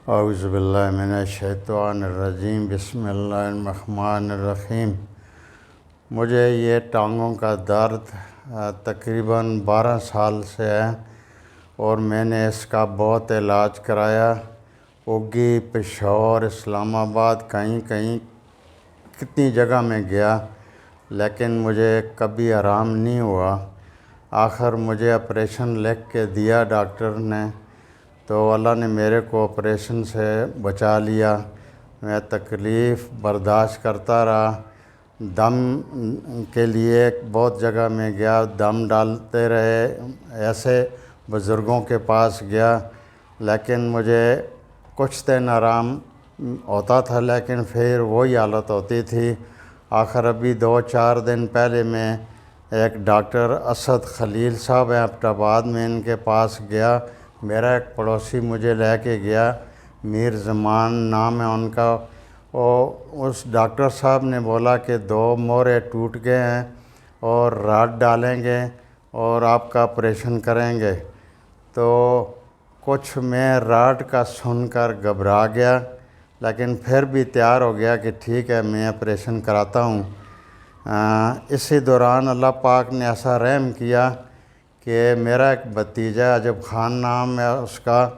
اعوذ باللہ من الشیطان الرجیم، بسم اللہ الرحمن الرحیم۔ مجھے یہ ٹانگوں کا درد تقریباً 12 سال سے ہے اور میں نے اس کا بہت علاج کرایا، اگی، پشاور، اسلام آباد، کہیں کتنی جگہ میں گیا، لیکن مجھے کبھی آرام نہیں ہوا۔ آخر مجھے آپریشن لکھ کے دیا ڈاکٹر نے، تو اللہ نے میرے کو آپریشن سے بچا لیا۔ میں تکلیف برداشت کرتا رہا، دم کے لیے بہت جگہ میں گیا، دم ڈالتے رہے، ایسے بزرگوں کے پاس گیا، لیکن مجھے کچھ دن آرام ہوتا تھا، لیکن پھر وہی حالت ہوتی تھی۔ آخر ابھی 2-4 دن پہلے میں ایک ڈاکٹر اسد خلیل صاحب ہیں ایبٹ آباد میں، ان کے پاس گیا۔ میرا ایک پڑوسی مجھے لے کے گیا، میر زمان نام ہے ان کا۔ اس ڈاکٹر صاحب نے بولا کہ 2 مورے ٹوٹ گئے ہیں اور راڈ ڈالیں گے اور آپ کا آپریشن کریں گے۔ تو کچھ میں راڈ کا سن کر گھبرا گیا، لیکن پھر بھی تیار ہو گیا کہ ٹھیک ہے میں آپریشن کراتا ہوں۔ اسی دوران اللہ پاک نے ایسا رحم کیا کہ میرا ایک بھتیجا عجب خان نام ہے اس کا،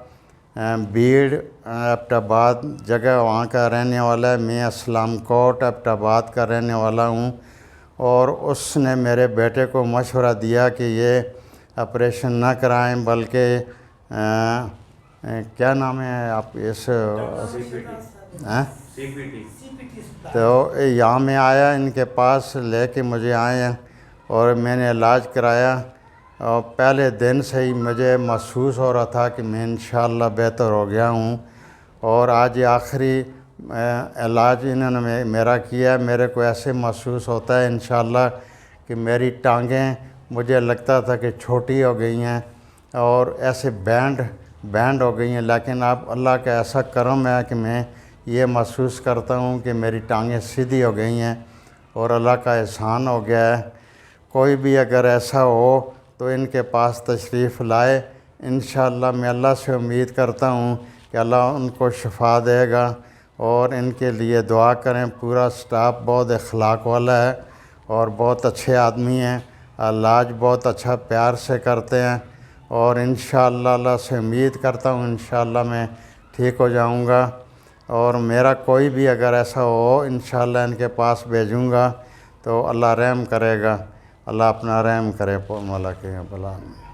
بیڑ ایبٹ آباد جگہ وہاں کا رہنے والا ہے، میں اسلام کوٹ ایبٹ آباد کا رہنے والا ہوں، اور اس نے میرے بیٹے کو مشورہ دیا کہ یہ آپریشن نہ کرائیں بلکہ کیا نام ہے آپ اس تو یہاں میں آیا، ان کے پاس لے کے مجھے آئے ہیں اور میں نے علاج کرایا، اور پہلے دن سے ہی مجھے محسوس ہو رہا تھا کہ میں انشاءاللہ بہتر ہو گیا ہوں۔ اور آج آخری علاج انہوں نے میرا کیا ہے، میرے کو ایسے محسوس ہوتا ہے انشاءاللہ کہ میری ٹانگیں مجھے لگتا تھا کہ چھوٹی ہو گئی ہیں اور ایسے بینڈ ہو گئی ہیں، لیکن اب اللہ کا ایسا کرم ہے کہ میں یہ محسوس کرتا ہوں کہ میری ٹانگیں سیدھی ہو گئی ہیں اور اللہ کا احسان ہو گیا ہے۔ کوئی بھی اگر ایسا ہو تو ان کے پاس تشریف لائے، انشاءاللہ میں اللہ سے امید کرتا ہوں کہ اللہ ان کو شفا دے گا، اور ان کے لیے دعا کریں۔ پورا سٹاف بہت اخلاق والا ہے اور بہت اچھے آدمی ہیں، علاج بہت اچھا پیار سے کرتے ہیں، اور انشاءاللہ اللہ سے امید کرتا ہوں انشاءاللہ میں ٹھیک ہو جاؤں گا۔ اور میرا کوئی بھی اگر ایسا ہو انشاءاللہ ان کے پاس بھیجوں گا تو اللہ رحم کرے گا، اللہ اپنا رحم کرے مولا کے بلا میں۔